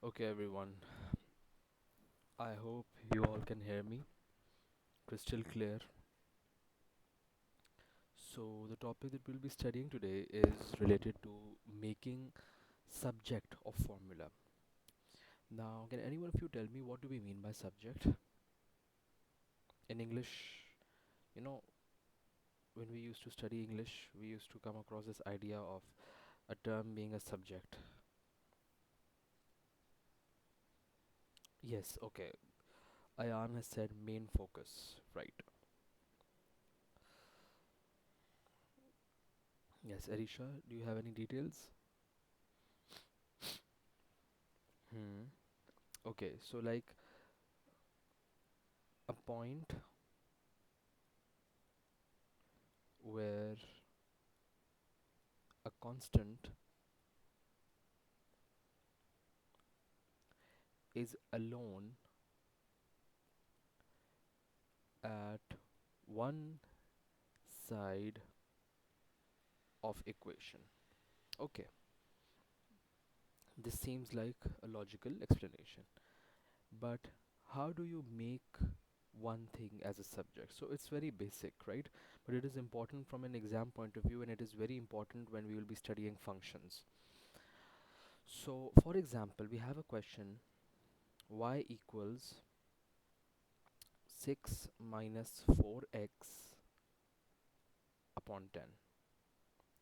Okay, everyone. I hope you all can hear me crystal clear. So, the topic that we'll be studying today is related to making subject of formula. Now, can anyone of you tell me what do we mean by subject? In English, you know, when we used to study English, we used to come across this idea of a term being a subject. Yes, okay. Ayan has said main focus, right? Yes, Arisha, do you have any details? Hmm. Okay, so like a point where a constant is alone at one side of equation. Okay, this seems like a logical explanation, but how do you make one thing as a subject? So it's very basic, right? But it is important from an exam point of view, and it is very important when we will be studying functions. So for example, we have a question: y equals 6 minus 4x upon 10.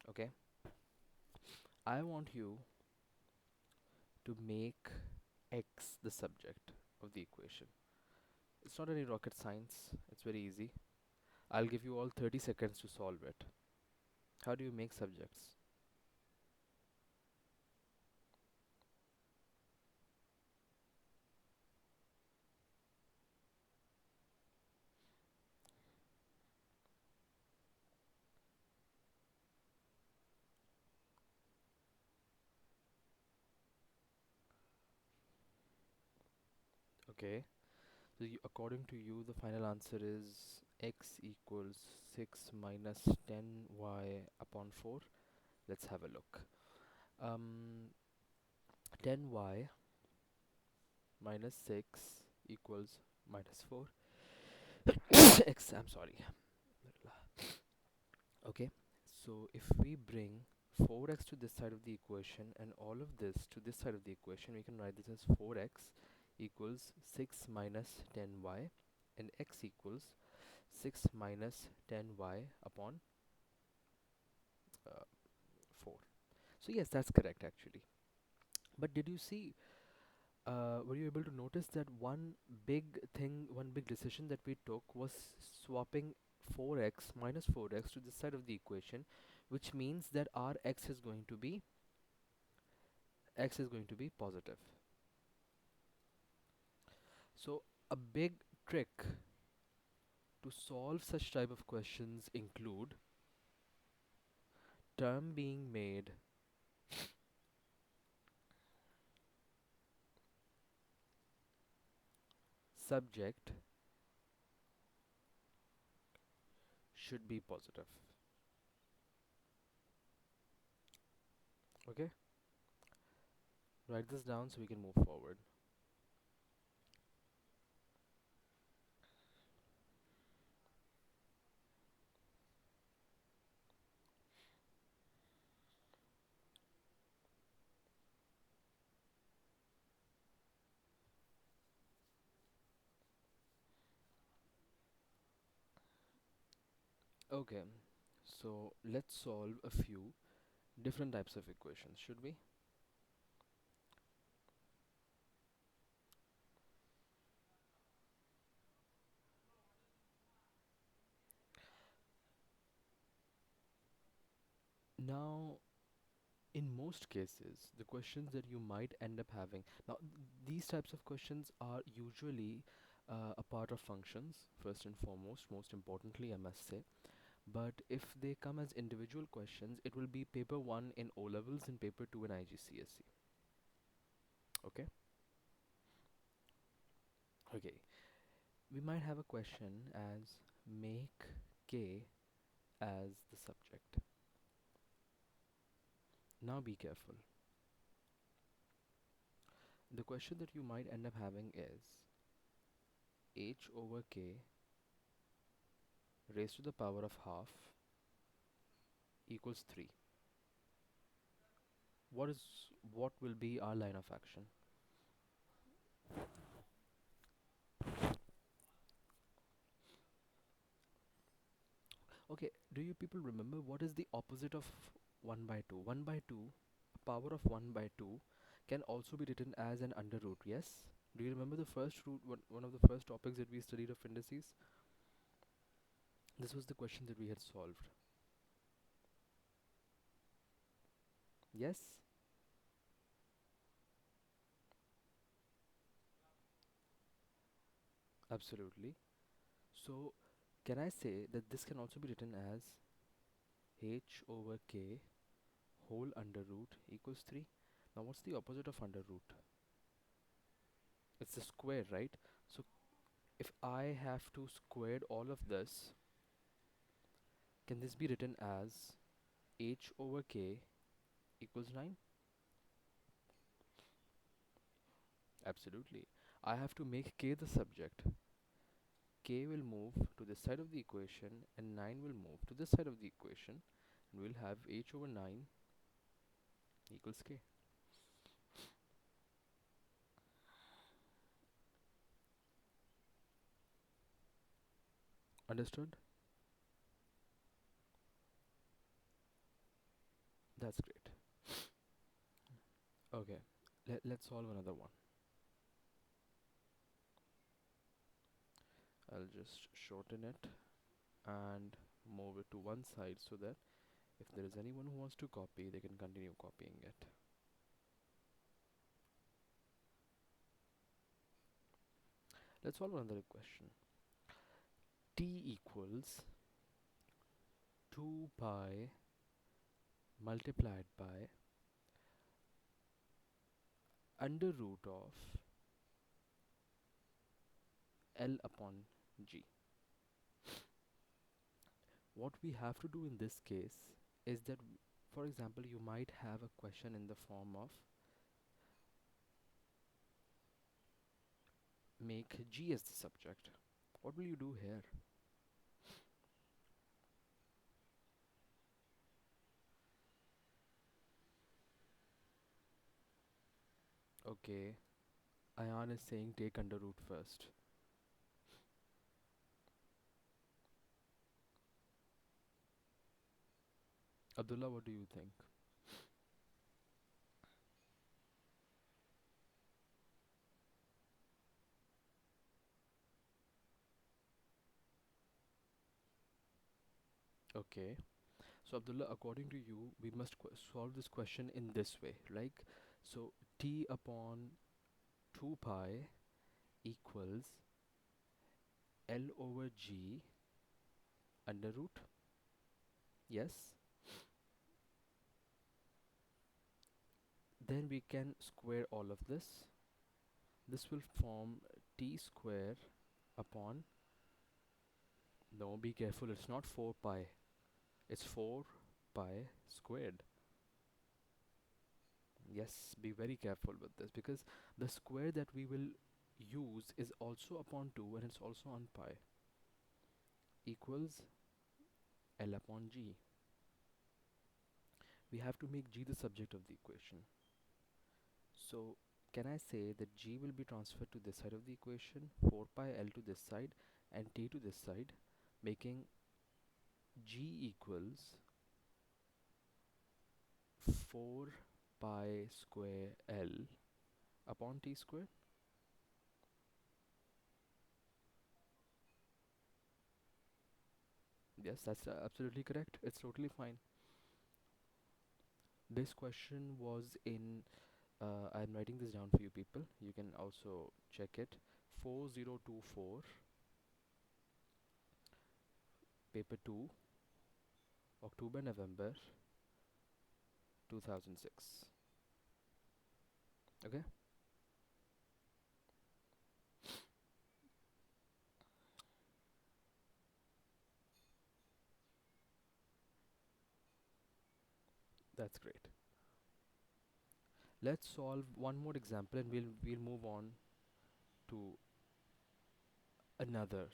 Okay, I want you to make x the subject of the equation. It's not any rocket science, it's very easy. I'll give you all 30 seconds to solve it. How do you make subjects? Okay, so according to you, the final answer is x equals 6 minus 10y upon 4. Let's have a look. 10y minus 6 equals minus 4. X, I'm sorry. Okay, so if we bring 4x to this side of the equation and all of this to this side of the equation, we can write this as 4x equals 6 minus 10y, and x equals 6 minus 10y upon 4. So yes, that's correct actually. But did you see, were you able to notice that one big thing, one big decision that we took was swapping 4x minus 4x to this side of the equation, which means that our x is going to be positive. So a big trick to solve such type of questions include term being made subject should be positive. Okay, write this down so we can move forward. Okay, so let's solve a few different types of equations, should we? Now, in most cases, the questions that you might end up having, now these types of questions are usually a part of functions, first and foremost, most importantly, I must say. But if they come as individual questions, it will be paper 1 in O levels and paper 2 in IGCSE. Okay? Okay. We might have a question as make K as the subject. Now be careful. The question that you might end up having is h over k raised to the power of half equals 3. What will be our line of action? Okay, do you people remember what is the opposite of 1 by 2? 1 by 2, a power of 1 by 2 can also be written as an under root, yes? Do you remember the first root, one of the first topics that we studied of indices? This was the question that we had solved. Yes? Absolutely. So, can I say that this can also be written as h over k whole under root equals 3? Now, what's the opposite of under root? It's the square, right? So, if I have to square all of this, can this be written as h over k equals 9? Absolutely. I have to make k the subject. K will move to this side of the equation and 9 will move to this side of the equation, and we'll have h over 9 equals k. Understood? That's great. Okay, let's solve another one. I'll just shorten it and move it to one side so that if there is anyone who wants to copy, they can continue copying it. Let's solve another question. T equals 2 pi multiplied by under root of L upon G. What we have to do in this case is that, for example, you might have a question in the form of make G as the subject. What will you do here? Okay, Ayan is saying take under root first. Abdullah, what do you think? Okay, so Abdullah, according to you, we must solve this question in this way. Like, so T upon 2 pi equals L over G under root. Yes. Then we can square all of this. This will form T square upon, no, be careful, it's not 4 pi, it's 4 pi squared. Yes, be very careful with this because the square that we will use is also upon 2 and it's also on pi, equals L upon G. We have to make G the subject of the equation. So can I say that G will be transferred to this side of the equation, 4 pi L to this side and T to this side, making G equals 4 pi square L upon T square? Yes, that's absolutely correct. It's totally fine. This question was in, I'm writing this down for you people. You can also check it. 4024, paper 2, October, November 2006. Okay? That's great. Let's solve one more example and we'll move on to another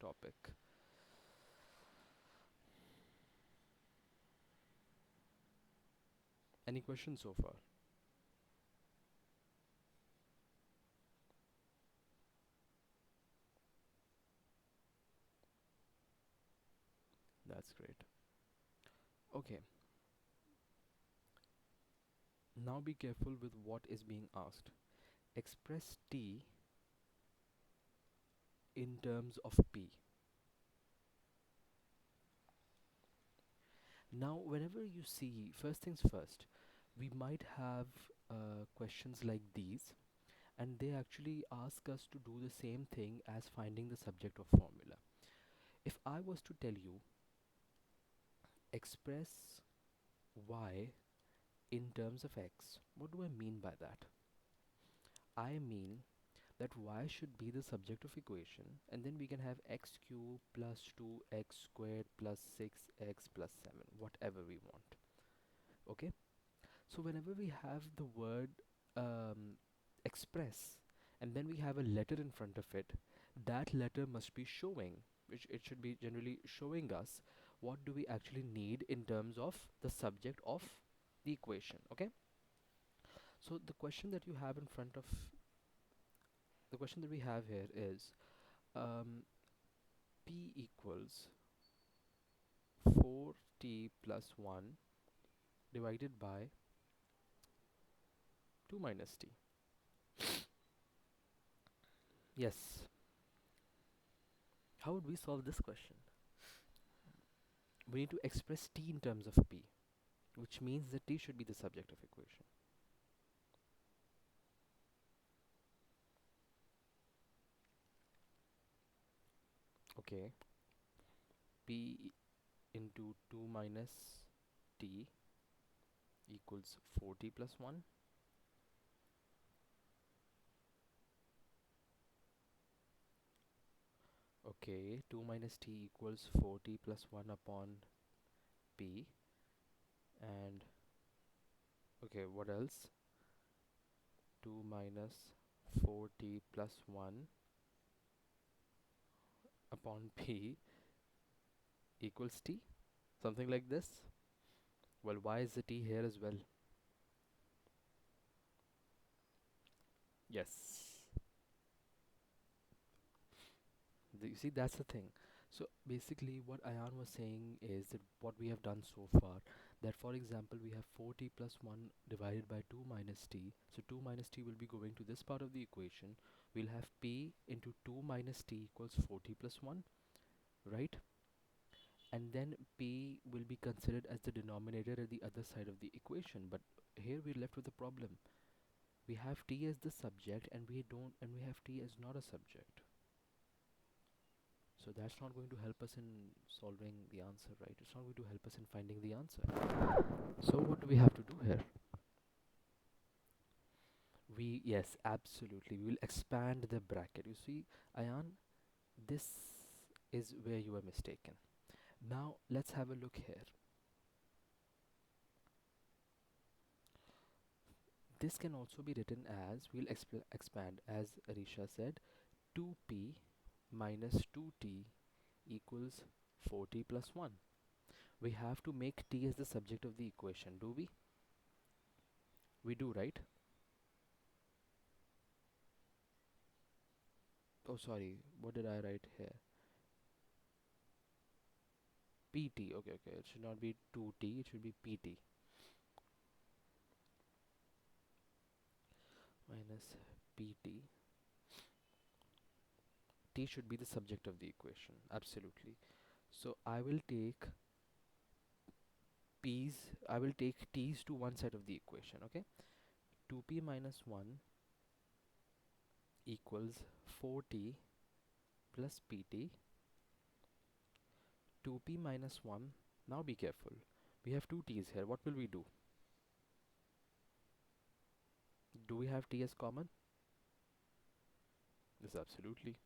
topic. Any questions so far? That's great. Okay, now be careful with what is being asked. Express t in terms of p. Now, whenever you see, first things first, we might have questions like these, and they actually ask us to do the same thing as finding the subject of formula. If I was to tell you, express y in terms of x, what do I mean by that? I mean that y should be the subject of equation, and then we can have x cubed plus 2x squared plus 6x plus 7, whatever we want. Okay? So whenever we have the word express and then we have a letter in front of it, that letter must be showing, which it should be generally showing us what do we actually need in terms of the subject of the equation. Okay? So the question that we have here is um, p equals 4t plus 1 divided by 2 minus t. Yes. How would we solve this question? We need to express t in terms of p, which means that t should be the subject of equation. Okay, p into 2 minus t equals 4t plus 1. Okay, 2 minus t equals 4t plus 1 upon p. And okay, what else? 2 minus 4t plus 1 upon p equals t. Something like this. Well, why is the t here as well? Yes. You see, that's the thing. So basically, what Ayan was saying is that what we have done so far, that for example, we have 4t plus 1 divided by 2 minus t. So 2 minus t will be going to this part of the equation. We'll have p into 2 minus t equals 4t plus 1, right? And then p will be considered as the denominator at the other side of the equation. But here we're left with a problem. We have t as the subject and we have t as not a subject. So that's not going to help us in solving the answer, right? It's not going to help us in finding the answer. So what do we have to do here? Yes, absolutely. We will expand the bracket. You see, Ayan, this is where you are mistaken. Now let's have a look here. This can also be written as, we'll expand as Arisha said, 2p minus 2t equals 4t plus 1. We have to make t as the subject of the equation, do we? We do, right? Oh, sorry. What did I write here? PT. Okay, okay. It should not be 2t. It should be PT. Minus PT. T should be the subject of the equation. Absolutely. So I will take I will take t's to one side of the equation. Okay. 2p minus 1 equals 4t plus pt. 2p minus 1. Now be careful. We have two t's here. What will we do? Do we have t as common? Yes, absolutely.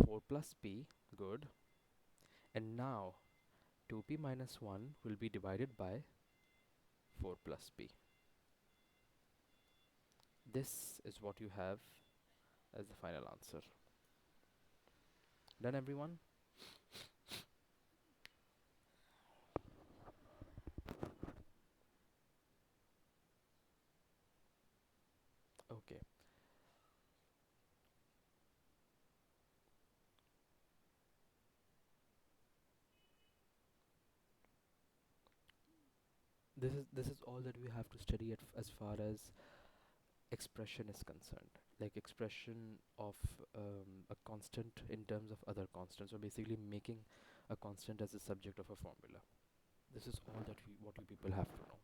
4 plus p. Good. And now 2p minus 1 will be divided by 4 plus b. This is what you have as the final answer. Done, everyone? Okay. This is all that we have to study as far as expression is concerned, like expression of a constant in terms of other constants, or basically making a constant as a subject of a formula. This is all that what you people have to know.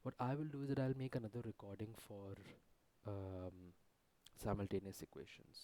What I will do is that I'll make another recording for um, simultaneous equations.